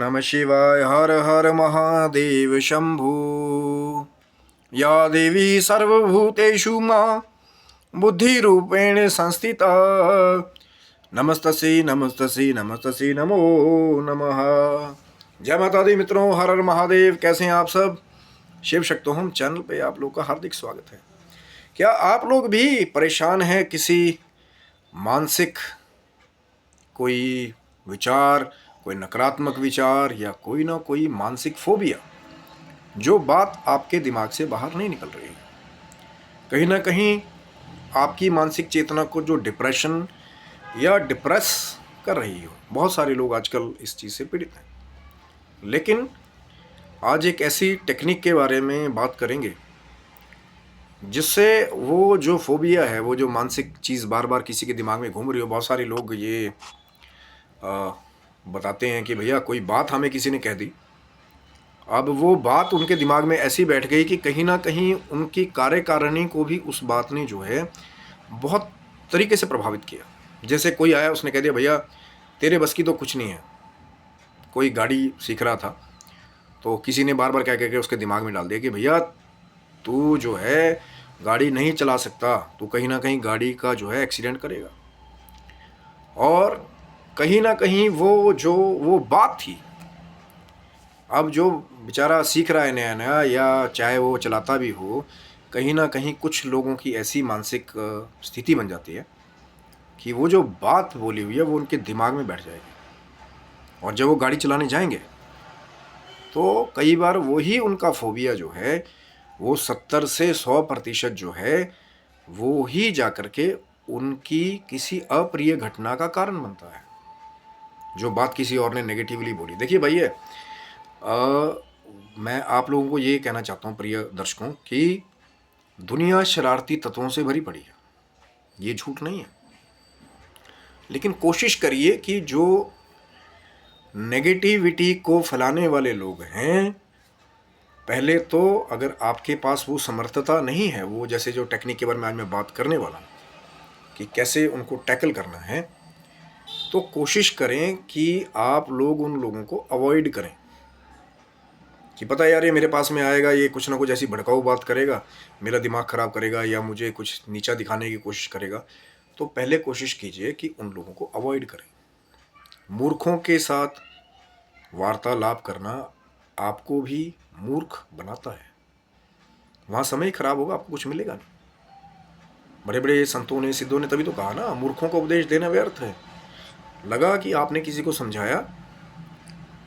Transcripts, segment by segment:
नमः शिवाय। हर हर महादेव शंभु। या देवी सर्वभूतेषु मां बुद्धिरूपेण संस्थिता। नमस्तस्यै नमस्तस्यै नमस्तस्यै नमो नमः। जय माता दी मित्रों, हर हर महादेव। कैसे हैं आप सब? शिव शक्तो होम चैनल पे आप लोग का हार्दिक स्वागत है। क्या आप लोग भी परेशान हैं किसी मानसिक कोई विचार, कोई नकारात्मक विचार या कोई ना कोई मानसिक फोबिया, जो बात आपके दिमाग से बाहर नहीं निकल रही है? कहीं ना कहीं आपकी मानसिक चेतना को जो डिप्रेशन या डिप्रेस कर रही हो। बहुत सारे लोग आजकल इस चीज़ से पीड़ित हैं। लेकिन आज एक ऐसी टेक्निक के बारे में बात करेंगे जिससे वो जो फोबिया है, वो जो मानसिक चीज़ बार बार किसी के दिमाग में घूम रही हो। बहुत सारे लोग ये बताते हैं कि भैया कोई बात हमें किसी ने कह दी, अब वो बात उनके दिमाग में ऐसी बैठ गई कि कहीं ना कहीं उनकी कार्यकारिणी को भी उस बात ने जो है बहुत तरीके से प्रभावित किया। जैसे कोई आया, उसने कह दिया भैया तेरे बस की तो कुछ नहीं है। कोई गाड़ी सीख रहा था तो किसी ने बार बार कह के उसके दिमाग में डाल दिया कि भैया तू जो है गाड़ी नहीं चला सकता, तू कहीं ना कहीं गाड़ी का जो है एक्सीडेंट करेगा। और कहीं ना कहीं वो बात थी, अब जो बेचारा सीख रहा है नया नया, या चाहे वो चलाता भी हो, कहीं ना कहीं कुछ लोगों की ऐसी मानसिक स्थिति बन जाती है कि वो जो बात बोली हुई है वो उनके दिमाग में बैठ जाएगी। और जब वो गाड़ी चलाने जाएंगे तो कई बार वही उनका फोबिया जो है वो 70 से 100% जो है वो ही जा कर के उनकी किसी अप्रिय घटना का कारण बनता है, जो बात किसी और ने नेगेटिवली बोली। देखिए भैया, मैं आप लोगों को ये कहना चाहता हूँ प्रिय दर्शकों कि दुनिया शरारती तत्वों से भरी पड़ी है, ये झूठ नहीं है। लेकिन कोशिश करिए कि जो नेगेटिविटी को फैलाने वाले लोग हैं, पहले तो अगर आपके पास वो समर्थता नहीं है, वो जैसे जो टेक्निक के बारे में आज मैं बात करने वाला हूँ कि कैसे उनको टैकल करना है, तो कोशिश करें कि आप लोग उन लोगों को अवॉइड करें। कि पता है यार ये मेरे पास में आएगा, ये कुछ ना कुछ ऐसी भड़काऊ बात करेगा, मेरा दिमाग ख़राब करेगा या मुझे कुछ नीचा दिखाने की कोशिश करेगा, तो पहले कोशिश कीजिए कि उन लोगों को अवॉइड करें। मूर्खों के साथ वार्तालाप करना आपको भी मूर्ख बनाता है। वहाँ समय खराब होगा, आपको कुछ मिलेगा नहीं। बड़े बड़े संतों ने, सिद्धों ने तभी तो कहा ना, मूर्खों को उपदेश देना व्यर्थ है। लगा कि आपने किसी को समझाया,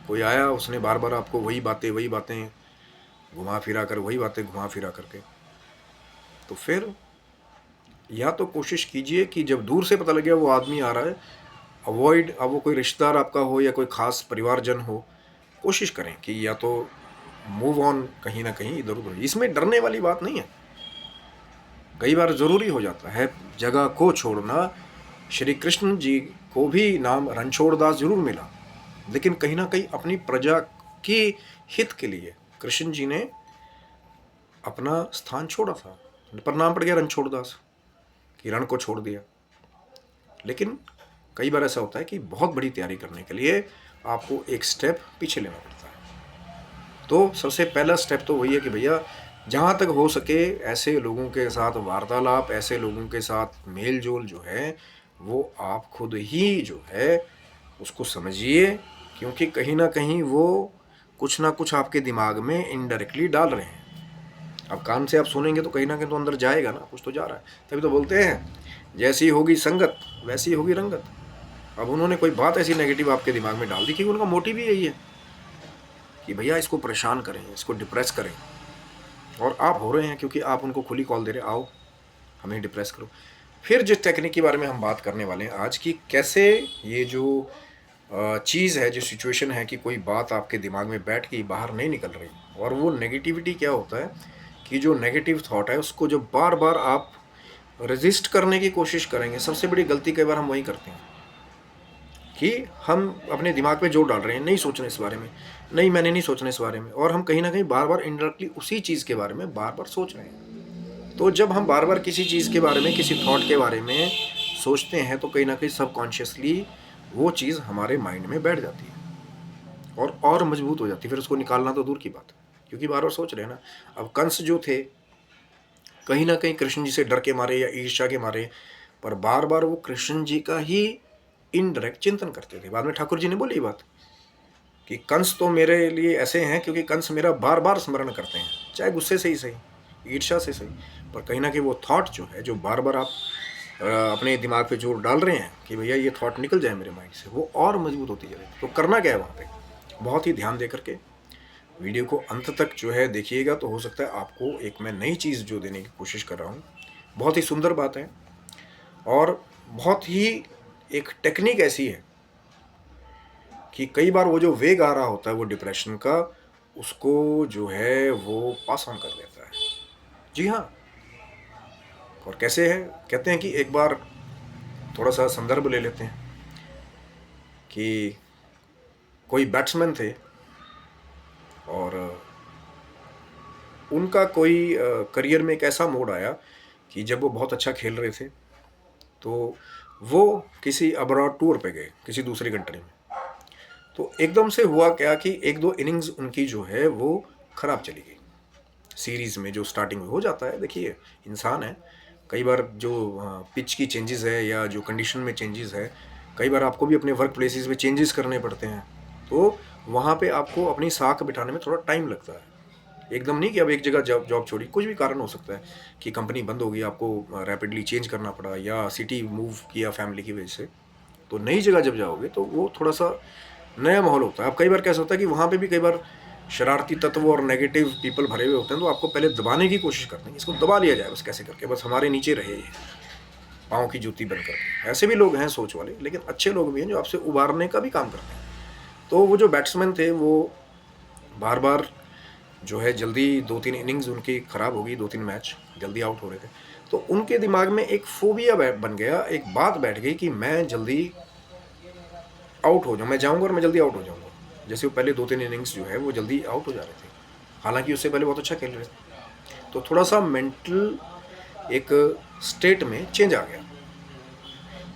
कोई आया, उसने बार बार आपको वही बातें घुमा फिरा कर, वही बातें घुमा फिरा करके, तो फिर या तो कोशिश कीजिए कि जब दूर से पता लगे वो आदमी आ रहा है, अवॉइड। अब वो कोई रिश्तेदार आपका हो या कोई खास परिवारजन हो, कोशिश करें कि या तो मूव ऑन कहीं ना कहीं इधर उधर। इसमें डरने वाली बात नहीं है। कई बार ज़रूरी हो जाता है जगह को छोड़ना। श्री कृष्ण जी को भी नाम रणछोड़दास जरूर मिला, लेकिन कहीं ना कहीं अपनी प्रजा की हित के लिए कृष्ण जी ने अपना स्थान छोड़ा था, पर नाम पड़ गया रणछोड़दास, कि रण को छोड़ दिया। लेकिन कई बार ऐसा होता है कि बहुत बड़ी तैयारी करने के लिए आपको एक स्टेप पीछे लेना पड़ता है। तो सबसे पहला स्टेप तो वही है कि भैया जहाँ तक हो सके ऐसे लोगों के साथ वार्तालाप, ऐसे लोगों के साथ मेल जोल जो है वो आप खुद ही जो है उसको समझिए, क्योंकि कहीं ना कहीं वो कुछ ना कुछ आपके दिमाग में इनडायरेक्टली डाल रहे हैं। अब कान से आप सुनेंगे तो कहीं ना कहीं तो अंदर जाएगा ना, कुछ तो जा रहा है। तभी तो बोलते हैं जैसी होगी संगत वैसी होगी रंगत। अब उन्होंने कोई बात ऐसी नेगेटिव आपके दिमाग में डाल दी कि उनका मोटिव ही यही है कि भैया इसको परेशान करें, इसको डिप्रेस करें, और आप हो रहे हैं क्योंकि आप उनको खुली कॉल दे रहे, आओ हमें डिप्रेस करो। फिर जिस टेक्निक के बारे में हम बात करने वाले हैं आज की, कैसे ये जो चीज़ है, जो सिचुएशन है कि कोई बात आपके दिमाग में बैठ के बाहर नहीं निकल रही, और वो नेगेटिविटी क्या होता है कि जो नेगेटिव थॉट है उसको जब बार बार आप रेजिस्ट करने की कोशिश करेंगे। सबसे बड़ी गलती कई बार हम वही करते हैं कि हम अपने दिमाग पे जोर डाल रहे हैं, नहीं सोचना इस बारे में, नहीं मैंने नहीं सोचना इस बारे में, और हम कहीं ना कहीं बार बार इनडायरेक्टली उसी चीज़ के बारे में बार बार सोच रहे हैं। तो जब हम बार बार किसी चीज़ के बारे में, किसी थॉट के बारे में सोचते हैं, तो कहीं ना कहीं सबकॉन्शियसली वो चीज़ हमारे माइंड में बैठ जाती है। और मजबूत हो जाती, फिर उसको निकालना तो दूर की बात है, क्योंकि बार बार सोच रहे हैं ना। अब कंस जो थे, कहीं ना कहीं कृष्ण जी से डर के मारे या ईर्ष्या के मारे, पर बार बार वो कृष्ण जी का ही इनडायरेक्ट चिंतन करते थे। बाद में ठाकुर जी ने बोली बात कि कंस तो मेरे लिए ऐसे हैं क्योंकि कंस मेरा बार बार स्मरण करते हैं, चाहे गुस्से से ही सही, ईर्ष्या से सही, पर कहीं ना कहीं वो थॉट जो है, जो बार बार आप अपने दिमाग पे जोर डाल रहे हैं कि भैया ये थॉट निकल जाए मेरे माइंड से, वो और मजबूत होती जाए। तो करना क्या है वहाँ पे, बहुत ही ध्यान दे करके वीडियो को अंत तक जो है देखिएगा, तो हो सकता है आपको एक मैं नई चीज़ जो देने की कोशिश कर रहा हूँ, बहुत ही सुंदर बात है। और बहुत ही एक टेक्निक ऐसी है कि कई बार वो जो वेग आ रहा होता है वो डिप्रेशन का, उसको जो है वो पास ऑन कर देता है। जी हाँ। और कैसे है, कहते हैं कि एक बार थोड़ा सा संदर्भ ले लेते हैं कि कोई बैट्समैन थे और उनका कोई करियर में एक ऐसा मोड़ आया कि जब वो बहुत अच्छा खेल रहे थे तो वो किसी अब्रॉड टूर पे गए, किसी दूसरी कंट्री में। तो एकदम से हुआ क्या कि एक दो इनिंग्स उनकी जो है वो ख़राब चली गई। सीरीज़ में जो स्टार्टिंग में हो जाता है, देखिए इंसान है, कई बार जो पिच की चेंजेस है या जो कंडीशन में चेंजेस है, कई बार आपको भी अपने वर्क प्लेसेस में चेंजेस करने पड़ते हैं, तो वहाँ पे आपको अपनी साख बिठाने में थोड़ा टाइम लगता है। एकदम नहीं कि अब एक जगह जॉब छोड़ी, कुछ भी कारण हो सकता है कि कंपनी बंद हो गई, आपको रैपिडली चेंज करना पड़ा या सिटी मूव किया फैमिली की वजह से। तो नई जगह जब जाओगे तो वो थोड़ा सा नया माहौल होता है। अब कई बार कैसा होता है कि वहाँ पे भी कई बार शरारती तत्व और नेगेटिव पीपल भरे हुए होते हैं, तो आपको पहले दबाने की कोशिश करते हैं, इसको दबा लिया जाए बस कैसे करके, बस हमारे नीचे रहे, पाँव की जूती बन करके। ऐसे भी लोग हैं सोच वाले, लेकिन अच्छे लोग भी हैं जो आपसे उबारने का भी काम करते हैं। तो वो जो बैट्समैन थे वो बार बार जो है जल्दी 2-3 इनिंग्स उनकी ख़राब हो गई, 2-3 मैच जल्दी आउट हो रहे थे, तो उनके दिमाग में एक फोबिया बन गया, एक बात बैठ गई कि मैं जल्दी आउट हो जाऊँ, मैं जाऊँगा और मैं जल्दी आउट हो जाऊँगा। जैसे वो पहले 2-3 इनिंग्स जो है वो जल्दी आउट हो जा रहे थे, हालांकि उससे पहले बहुत अच्छा खेल रहे थे। तो थोड़ा सा मेंटल एक स्टेट में चेंज आ गया।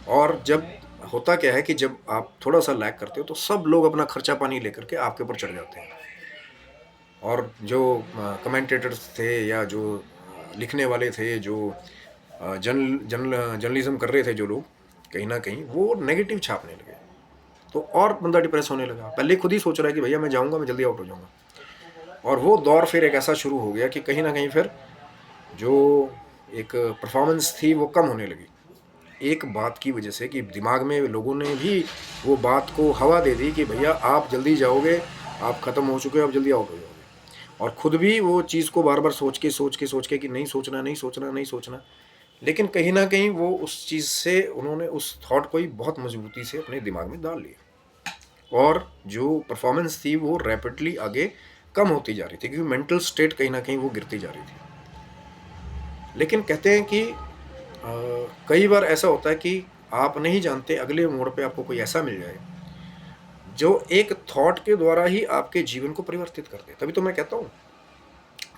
और जब होता क्या है कि जब आप थोड़ा सा लैग करते हो तो सब लोग अपना खर्चा पानी लेकर के आपके ऊपर चढ़ जाते हैं। और जो कमेंटेटर्स थे या जो लिखने वाले थे, जो जर्नलिज्म कर रहे थे जो लोग, कहीं ना कहीं वो नेगेटिव छापने लगे, तो और बंदा डिप्रेस होने लगा। पहले खुद ही सोच रहा है कि भैया मैं जाऊंगा, मैं जल्दी आउट हो जाऊंगा, और वो दौर फिर एक ऐसा शुरू हो गया कि कहीं ना कहीं फिर जो एक परफॉर्मेंस थी वो कम होने लगी, एक बात की वजह से कि दिमाग में लोगों ने भी वो बात को हवा दे दी कि भैया आप जल्दी जाओगे, आप ख़त्म हो चुके हो, आप जल्दी आउट हो जाओगे। और ख़ुद भी वो चीज़ को बार बार सोच के कि नहीं सोचना, नहीं सोचना, नहीं सोचना, लेकिन कहीं ना कहीं वो उस चीज़ से उन्होंने उस थॉट को ही बहुत मजबूती से अपने दिमाग में डाल लिया, और जो परफॉर्मेंस थी वो रैपिडली आगे कम होती जा रही थी, क्योंकि मेंटल स्टेट कहीं ना कहीं वो गिरती जा रही थी। लेकिन कहते हैं कि कई बार ऐसा होता है कि आप नहीं जानते अगले मोड़ पे आपको कोई ऐसा मिल जाए जो एक थॉट के द्वारा ही आपके जीवन को परिवर्तित कर दे। तभी तो मैं कहता हूँ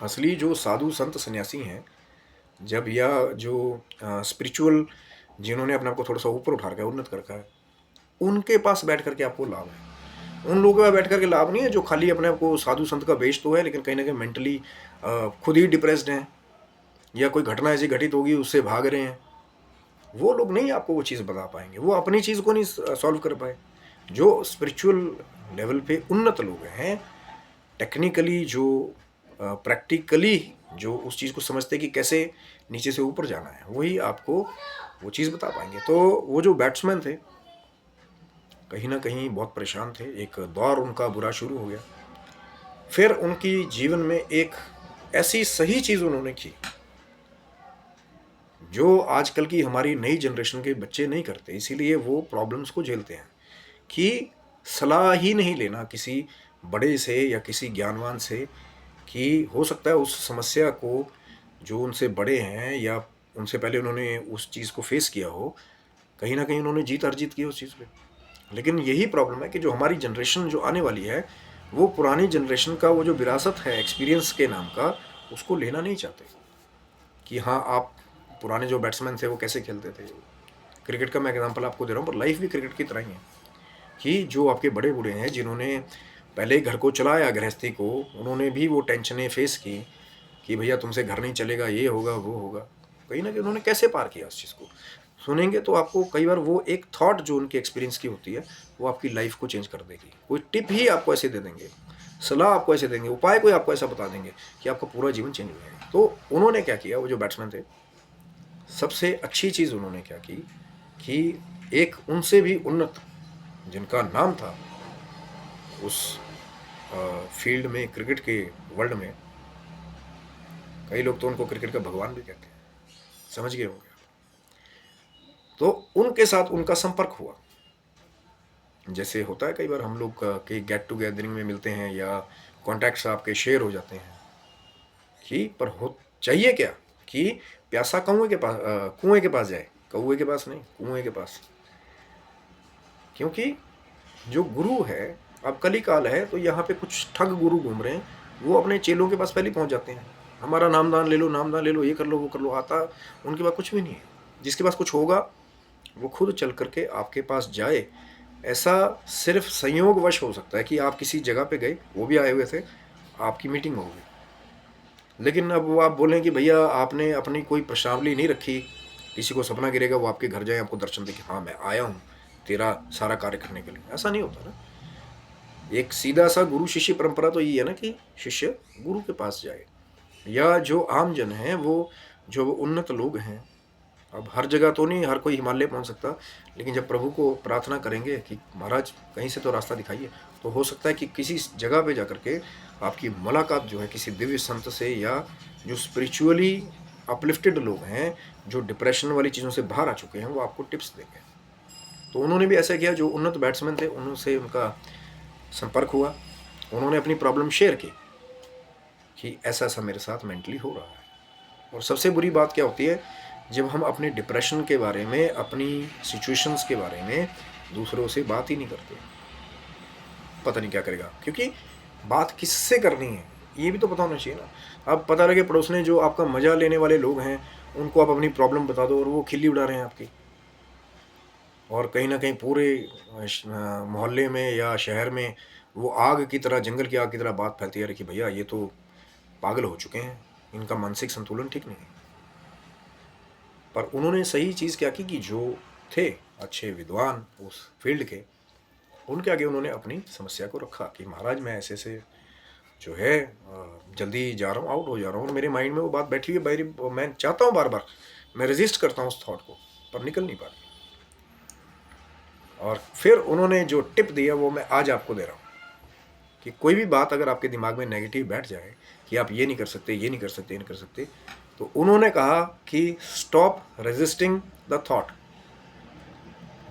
असली जो साधु संत सन्यासी हैं, जब या जो स्पिरिचुअल जिन्होंने अपने आप को थोड़ा सा ऊपर उठा रखा है, उन्नत कर रखा है, उनके पास बैठ करके आपको लाभ है। उन लोगों के पास बैठ करके लाभ नहीं है जो खाली अपने आप को साधु संत का बेच तो है, लेकिन कहीं ना कहीं मेंटली खुद ही डिप्रेस्ड हैं, या कोई घटना ऐसी घटित होगी उससे भाग रहे हैं। वो लोग नहीं आपको वो चीज़ बता पाएंगे, वो अपनी चीज़ को नहीं सॉल्व कर पाए। जो स्पिरिचुअल लेवल पे उन्नत लोग हैं, टेक्निकली जो प्रैक्टिकली जो उस चीज़ को समझते कि कैसे नीचे से ऊपर जाना है, वही आपको वो चीज़ बता पाएंगे। तो वो जो बैट्समैन थे कहीं ना कहीं बहुत परेशान थे, एक दौर उनका बुरा शुरू हो गया। फिर उनकी जीवन में एक ऐसी सही चीज़ उन्होंने की जो आजकल की हमारी नई जनरेशन के बच्चे नहीं करते, इसीलिए वो प्रॉब्लम्स को झेलते हैं, कि सलाह ही नहीं लेना किसी बड़े से या किसी ज्ञानवान से, कि हो सकता है उस समस्या को जो उनसे बड़े हैं या उनसे पहले उन्होंने उस चीज़ को फेस किया हो, कहीं ना कहीं उन्होंने जीत अर्जित की उस चीज़ पे। लेकिन यही प्रॉब्लम है कि जो हमारी जनरेशन जो आने वाली है, वो पुरानी जनरेशन का वो जो विरासत है एक्सपीरियंस के नाम का, उसको लेना नहीं चाहते। कि हाँ, आप पुराने जो बैट्समैन थे वो कैसे खेलते थे, क्रिकेट का मैं एग्जांपल आपको दे रहा हूँ, पर लाइफ भी क्रिकेट की तरह ही है, कि जो आपके बड़े बूढ़े हैं जिन्होंने पहले ही घर को चलाया, गृहस्थी को उन्होंने भी वो टेंशनें फेस की कि भैया तुमसे घर नहीं चलेगा, ये होगा वो होगा। कहीं ना कहीं उन्होंने कैसे पार किया उस चीज़ को सुनेंगे तो आपको कई बार वो एक थॉट जो उनके एक्सपीरियंस की होती है वो आपकी लाइफ को चेंज कर देगी। कोई टिप ही आपको ऐसे दे देंगे, सलाह आपको ऐसे देंगे, उपाय कोई आपको ऐसा बता देंगे कि आपका पूरा जीवन चेंज हो जाएगा। तो उन्होंने क्या किया, वो जो बैट्समैन थे, सबसे अच्छी चीज़ उन्होंने क्या की कि एक उनसे भी उन्नत जिनका नाम था उस फील्ड में, क्रिकेट के वर्ल्ड में, कई लोग तो उनको क्रिकेट का भगवान भी कहते हैं, समझ गए होंगे। तो उनके साथ उनका संपर्क हुआ। जैसे होता है कई बार हम लोग के गेट टुगेदरिंग में मिलते हैं या कॉन्टैक्ट्स आपके शेयर हो जाते हैं कि पर हो चाहिए क्या कि प्यासा कुएं के पास जाए, कौए के पास नहीं, कुएं के पास। क्योंकि जो गुरु है, अब कलिकाल है तो यहाँ पे कुछ ठग गुरु घूम रहे हैं, वो अपने चेलों के पास पहले पहुँच जाते हैं। हमारा नामदान ले लो, नामदान ले लो, ये कर लो वो कर लो, आता उनके पास कुछ भी नहीं है। जिसके पास कुछ होगा वो खुद चल करके आपके पास जाए। ऐसा सिर्फ संयोगवश हो सकता है कि आप किसी जगह पे गए, वो भी आए हुए थे, आपकी मीटिंग हो गई, लेकिन अब वो आप बोलें कि भैया आपने अपनी कोई प्रश्नावली नहीं रखी, किसी को सपना गिरेगा वो आपके घर जाए, आपको दर्शन दे कि हाँ मैं आया हूँ तेरा सारा कार्य करने के लिए, ऐसा नहीं होता ना। एक सीधा सा गुरु शिष्य परंपरा तो ये है ना कि शिष्य गुरु के पास जाए, या जो आम जन हैं वो जो उन्नत लोग हैं। अब हर जगह तो नहीं हर कोई हिमालय पहुंच सकता, लेकिन जब प्रभु को प्रार्थना करेंगे कि महाराज कहीं से तो रास्ता दिखाइए, तो हो सकता है कि किसी जगह पे जाकर के आपकी मुलाकात जो है किसी दिव्य संत से, या जो स्पिरिचुअली अपलिफ्टेड लोग हैं, जो डिप्रेशन वाली चीज़ों से बाहर आ चुके हैं, वो आपको टिप्स देंगे। तो उन्होंने भी ऐसा किया। जो उन्नत बैट्समैन थे उनसे उनका संपर्क हुआ, उन्होंने अपनी प्रॉब्लम शेयर की कि ऐसा ऐसा मेरे साथ मेंटली हो रहा है। और सबसे बुरी बात क्या होती है, जब हम अपने डिप्रेशन के बारे में, अपनी सिचुएशंस के बारे में दूसरों से बात ही नहीं करते, पता नहीं क्या करेगा। क्योंकि बात किससे करनी है ये भी तो पता होना चाहिए ना। अब पता लगे पड़ोस में जो आपका मजा लेने वाले लोग हैं उनको आप अपनी प्रॉब्लम बता दो और वो खिल्ली उड़ा रहे हैं आपकी, और कहीं ना कहीं पूरे मोहल्ले में या शहर में वो आग की तरह, जंगल की आग की तरह बात फैलती है कि भैया ये तो पागल हो चुके हैं, इनका मानसिक संतुलन ठीक नहीं है। पर उन्होंने सही चीज़ क्या की कि जो थे अच्छे विद्वान उस फील्ड के, उनके आगे उन्होंने अपनी समस्या को रखा कि महाराज मैं ऐसे से जो है जल्दी जा रहा हूँ, आउट हो जा रहा हूँ, और मेरे माइंड में वो बात बैठी हुई है, मैं चाहता हूँ बार बार, मैं रेजिस्ट करता हूँ उस थॉट को, पर निकल नहीं पा रही। और फिर उन्होंने जो टिप दिया वो मैं आज आपको दे रहा हूँ कि कोई भी बात अगर आपके दिमाग में नेगेटिव बैठ जाए कि आप ये नहीं कर सकते, ये नहीं कर सकते, ये नहीं कर सकते, तो उन्होंने कहा कि स्टॉप रेजिस्टिंग द थॉट।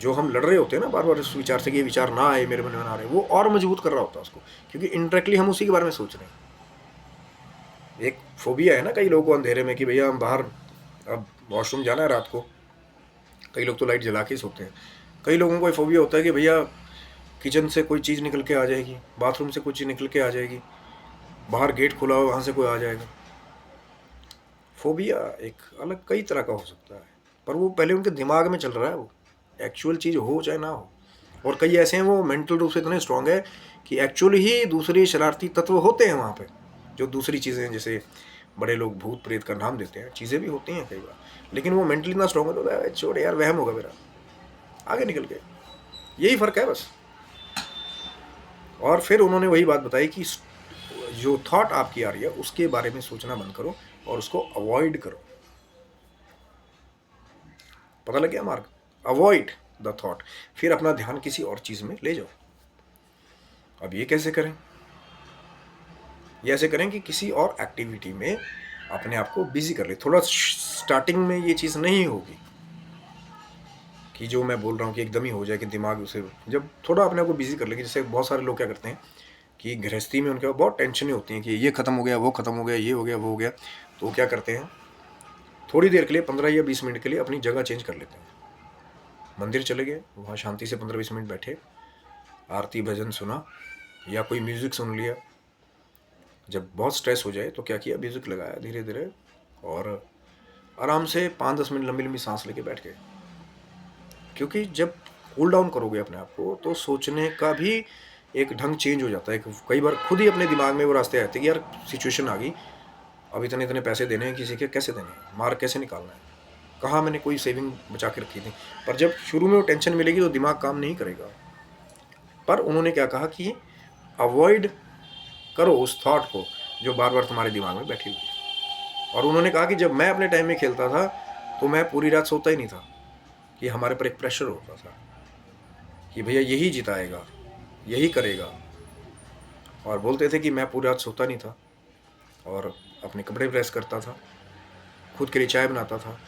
जो हम लड़ रहे होते हैं ना बार बार इस विचार से कि ये विचार ना आए मेरे मन में, ना रहे, वो और मजबूत कर रहा होता है उसको, क्योंकि इनडायरेक्टली हम उसी के बारे में सोच रहे हैं। एक फोबिया है ना कई लोगों को अंधेरे में कि भैया हम बाहर अब वॉशरूम जाना है रात को, कई लोग तो लाइट जला के सोते हैं। कई लोगों को फोबिया होता है कि भैया किचन से कोई चीज़ निकल के आ जाएगी, बाथरूम से कोई चीज़ निकल के आ जाएगी, बाहर गेट खुला हो वहाँ से कोई आ जाएगा। फोबिया एक अलग कई तरह का हो सकता है, पर वो पहले उनके दिमाग में चल रहा है, वो एक्चुअल चीज़ हो चाहे ना हो। और कई ऐसे हैं वो मेंटल रूप से इतने स्ट्रांग है कि एक्चुअली ही दूसरे शरारती तत्व होते हैं वहाँ पे, जो दूसरी चीज़ें, जैसे बड़े लोग भूत प्रेत का नाम देते हैं, चीज़ें भी होती हैं कई बार, लेकिन वो मेंटली इतना स्ट्रांग होता है, छोड़ यार वहम होगा मेरा, आगे निकल गए। यही फ़र्क है बस। और फिर उन्होंने वही बात बताई कि जो थॉट आपकी आ रही है उसके बारे में सोचना बंद करो और उसको अवॉइड करो। पता लग गया मार्ग, अवॉइड द थॉट। फिर अपना ध्यान किसी और चीज़ में ले जाओ। अब ये कैसे करें? ये ऐसे करें कि किसी और एक्टिविटी में अपने आप को बिजी कर ले। थोड़ा स्टार्टिंग में ये चीज़ नहीं होगी कि जो मैं बोल रहा हूँ कि एकदम ही हो जाए कि दिमाग उसे, जब थोड़ा अपने आप को बिजी कर लेगी। जैसे बहुत सारे लोग क्या करते हैं कि गृहस्थी में उनके बहुत टेंशनें होती हैं कि ये ख़त्म हो गया, वो ख़त्म हो गया, ये हो गया, वो हो गया, तो वो क्या करते हैं, थोड़ी देर के लिए 15 या 20 मिनट के लिए अपनी जगह चेंज कर लेते हैं। मंदिर चले गए, वहाँ शांति से 15-20 मिनट बैठे, आरती भजन सुना या कोई म्यूज़िक सुन लिया। जब बहुत स्ट्रेस हो जाए तो क्या किया, म्यूज़िक लगाया धीरे धीरे, और आराम से 5-10 मिनट लंबी लंबी सांस लेके बैठ गए। क्योंकि जब कूल डाउन करोगे अपने आप को तो सोचने का भी एक ढंग चेंज हो जाता है। कई बार खुद ही अपने दिमाग में वो रास्ते आते हैं कि यार सिचुएशन आ गई, अब इतने इतने पैसे देने हैं किसी के, कैसे देने हैं, मार कैसे निकालना है, कहाँ मैंने कोई सेविंग बचा के रखी थी। पर जब शुरू में वो टेंशन मिलेगी तो दिमाग काम नहीं करेगा। पर उन्होंने क्या कहा कि अवॉइड करो उस थॉट को जो बार बार तुम्हारे दिमाग में बैठी हुई है। और उन्होंने कहा कि जब मैं अपने टाइम में खेलता था तो मैं पूरी रात सोता ही नहीं था, कि हमारे पर एक प्रेशर होता था कि भैया यही जिताएगा, यही करेगा। और बोलते थे कि मैं पूरी रात सोता नहीं था और अपने कपड़े प्रेस करता था, खुद के लिए चाय बनाता था,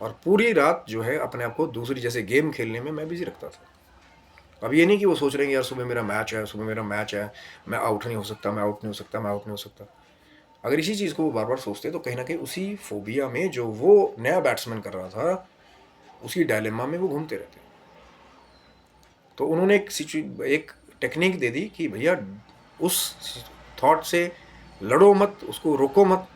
और पूरी रात जो है अपने आप को दूसरी जैसे गेम खेलने में मैं बिजी रखता था। अब ये नहीं कि वो सोच रहे हैं यार सुबह मेरा मैच है, सुबह मेरा मैच है, मैं आउट नहीं हो सकता, मैं आउट नहीं हो सकता, मैं आउट नहीं हो सकता। अगर इसी चीज़ को वो बार बार सोचते तो कहीं ना कहीं उसी फोबिया में जो वो नया बैट्समैन कर रहा था, उसी डायलेमा में वो घूमते रहते। तो उन्होंने एक टेक्निक दे दी कि भैया उस थॉट से लड़ो मत, उसको रोको मत,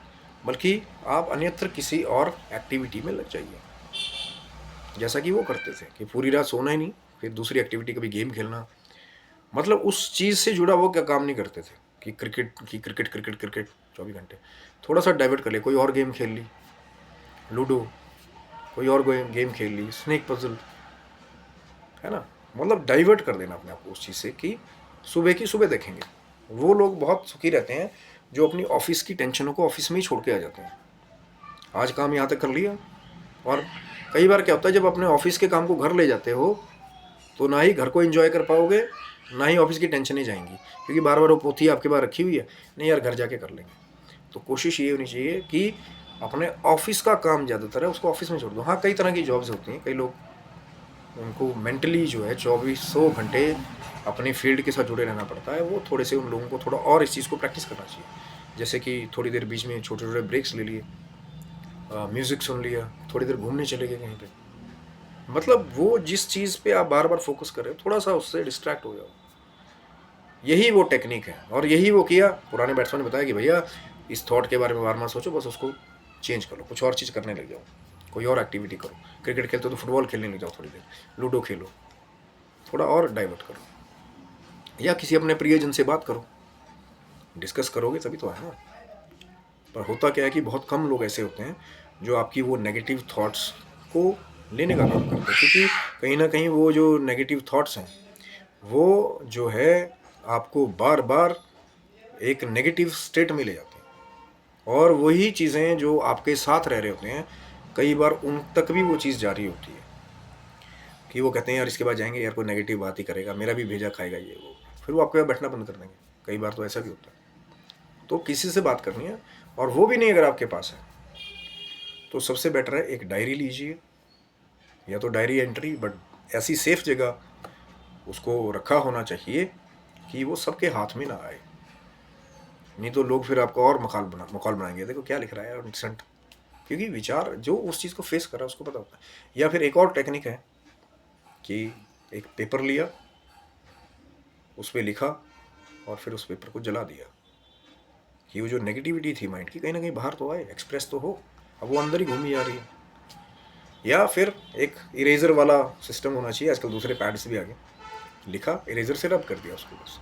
बल्कि आप अन्यत्र किसी और एक्टिविटी में लग जाइए। जैसा कि वो करते थे कि पूरी रात सोना ही नहीं, फिर दूसरी एक्टिविटी कभी गेम खेलना, मतलब उस चीज़ से जुड़ा वो क्या काम नहीं करते थे कि क्रिकेट क्रिकेट क्रिकेट 24 घंटे। थोड़ा सा डाइवर्ट कर ले, कोई और गेम खेल ली, लूडो, कोई और गेम खेल ली, स्नेक पजल, है ना। मतलब डाइवर्ट कर देना अपने आप को उस चीज़ से कि सुबह की सुबह देखेंगे। वो लोग बहुत सुखी रहते हैं जो अपनी ऑफिस की टेंशनों को ऑफिस में ही छोड़ के आ जाते हैं। आज काम यहाँ तक कर लिया, और कई बार क्या होता है जब अपने ऑफिस के काम को घर ले जाते हो तो ना ही घर को एंजॉय कर पाओगे, ना ही ऑफिस की टेंशन ही जाएंगी, क्योंकि बार बार वो पोथी आपके पास रखी हुई है, नहीं यार घर जाके कर लेंगे। तो कोशिश ये होनी चाहिए कि अपने ऑफिस का काम ज़्यादातर है उसको ऑफिस में छोड़ दो। हाँ, कई तरह की जॉब्स होती हैं, कई लोग उनको मेंटली जो है 2400 घंटे अपनी फील्ड के साथ जुड़े रहना पड़ता है, वो थोड़े से उन लोगों को थोड़ा और इस चीज़ को प्रैक्टिस करना चाहिए। जैसे कि थोड़ी देर बीच में छोटे छोटे ब्रेक्स ले लिए, म्यूज़िक सुन लिया, थोड़ी देर घूमने चले गए कहीं पे। मतलब वो जिस चीज़ पे आप बार बार फोकस कर रहे हो थोड़ा सा उससे डिस्ट्रैक्ट हो जाओ। यही वो टेक्निक है, और यही वो किया। पुराने बैट्समैन ने बताया कि भैया इस थॉट के बारे में बार बार सोचो, बस उसको चेंज करो, कुछ और चीज़ करने लग जाओ, कोई और एक्टिविटी करो। क्रिकेट खेलते हो तो फुटबॉल खेलने लग जाओ थोड़ी देर, लूडो खेलो, थोड़ा और डाइवर्ट करो, या किसी अपने प्रियजन से बात करो, डिस्कस करोगे तभी तो है ना। पर होता क्या है कि बहुत कम लोग ऐसे होते हैं जो आपकी वो नेगेटिव थॉट्स को लेने का काम करते हैं, क्योंकि कहीं ना कहीं वो जो नेगेटिव थॉट्स हैं वो जो है आपको बार बार एक नेगेटिव स्टेट में ले जाते हैं, और वही चीज़ें जो आपके साथ रह रहे होते हैं कई बार उन तक भी वो चीज़ जारी होती है कि वो कहते हैं यार इसके बाद जाएंगे यार कोई नेगेटिव बात ही करेगा, मेरा भी भेजा खाएगा ये वो, फिर वो आपके यहाँ बैठना बंद कर देंगे। कई बार तो ऐसा भी होता है। तो किसी से बात करनी है और वो भी नहीं अगर आपके पास है तो सबसे बेटर है एक डायरी लीजिए, या तो डायरी एंट्री, बट ऐसी सेफ जगह उसको रखा होना चाहिए कि वो सबके हाथ में ना आए, नहीं तो लोग फिर आपको और मखौल बनाएंगे, देखो क्या लिख रहा है इंसेंट, क्योंकि विचार जो उस चीज़ को फेस कर रहा है उसको पता होता है। या फिर एक और टेक्निक है कि एक पेपर लिया, उस पर लिखा और फिर उस पेपर को जला दिया, कि वो जो नेगेटिविटी थी माइंड की कहीं ना कहीं बाहर तो आए, एक्सप्रेस तो हो, अब वो अंदर ही घूमी जा रही है। या फिर एक इरेजर वाला सिस्टम होना चाहिए, आजकल दूसरे पैड्स भी आ गए, लिखा इरेजर से रब कर दिया उसको बस।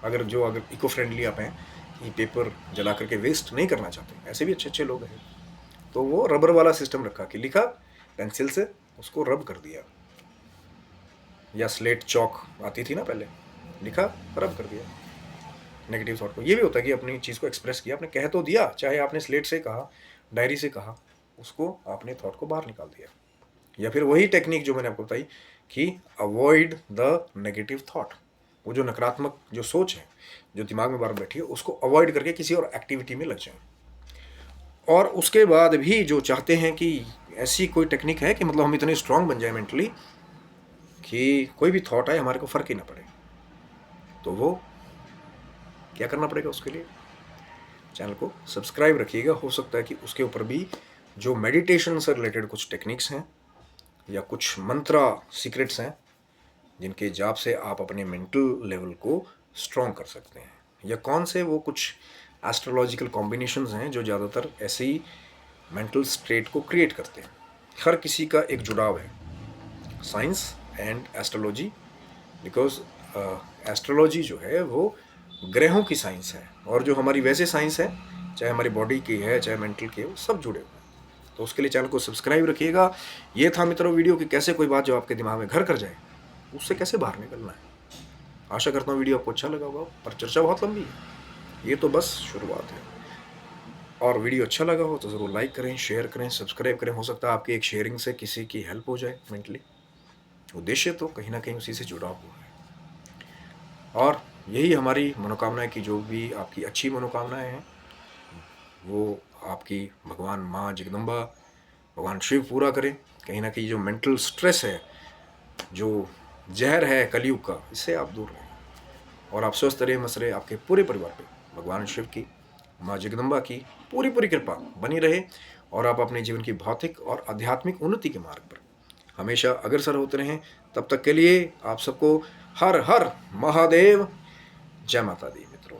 अगर इको फ्रेंडली आप हैं कि पेपर जला करके वेस्ट नहीं करना चाहते, ऐसे भी अच्छे अच्छे लोग हैं, तो वो रबर वाला सिस्टम रखा कि लिखा पेंसिल से उसको रब कर दिया, या स्लेट चौक आती थी ना पहले, लिखा रब कर दिया नेगेटिव थॉट को। ये भी होता है कि अपनी चीज़ को एक्सप्रेस किया, आपने कह तो दिया, चाहे आपने स्लेट से कहा, डायरी से कहा, उसको आपने थॉट को बाहर निकाल दिया। या फिर वही टेक्निक जो मैंने आपको बताई कि अवॉइड द नेगेटिव थॉट, वो जो नकारात्मक जो सोच है जो दिमाग में बार बैठी है उसको अवॉइड करके किसी और एक्टिविटी में लग जाएं। और उसके बाद भी जो चाहते हैं कि ऐसी कोई टेक्निक है कि मतलब हम इतने स्ट्रांग बन जाए मेंटली कि कोई भी थॉट आए हमारे को फ़र्क ही ना पड़े, तो वो क्या करना पड़ेगा उसके लिए, चैनल को सब्सक्राइब रखिएगा। हो सकता है कि उसके ऊपर भी जो मेडिटेशन से रिलेटेड कुछ टेक्निक्स हैं या कुछ मंत्रा सीक्रेट्स हैं जिनके जाप से आप अपने मेंटल लेवल को स्ट्रॉन्ग कर सकते हैं, या कौन से वो कुछ एस्ट्रोलॉजिकल कॉम्बिनेशंस हैं जो ज़्यादातर ऐसे ही मेंटल स्टेट को क्रिएट करते हैं। हर किसी का एक जुड़ाव है science and astrology, because astrology जो है वो ग्रहों की साइंस है, और जो हमारी वैसे साइंस है, चाहे हमारी बॉडी की है चाहे मेंटल की है, वो सब जुड़े हुए हैं। तो उसके लिए चैनल को सब्सक्राइब रखिएगा। ये था मित्रों वीडियो कि कैसे कोई बात जो आपके दिमाग में घर कर जाए उससे कैसे बाहर निकलना है। आशा करता हूँ वीडियो आपको अच्छा लगा होगा, पर चर्चा बहुत लंबी है, ये तो बस शुरुआत है। और वीडियो अच्छा लगा हो तो ज़रूर लाइक करें, शेयर करें, सब्सक्राइब करें। हो सकता है आपकी एक शेयरिंग से किसी की हेल्प हो जाए मेंटली। उद्देश्य तो कहीं ना कहीं उसी से जुड़ा हुआ है, और यही हमारी मनोकामना है कि जो भी आपकी अच्छी मनोकामनाएं हैं वो आपकी भगवान माँ जगदम्बा, भगवान शिव पूरा करें। कहीं ना कहीं जो मेंटल स्ट्रेस है, जो जहर है कलयुग का, इससे आप दूर रहें और आप स्वस्थ रहे, मस्त रहे। आपके पूरे परिवार पे भगवान शिव की, माँ जगदम्बा की पूरी कृपा बनी रहे, और आप अपने जीवन की भौतिक और आध्यात्मिक उन्नति के मार्ग पर हमेशा अग्रसर होते रहें। तब तक के लिए आप सबको हर हर महादेव, जय माता दी मित्रों।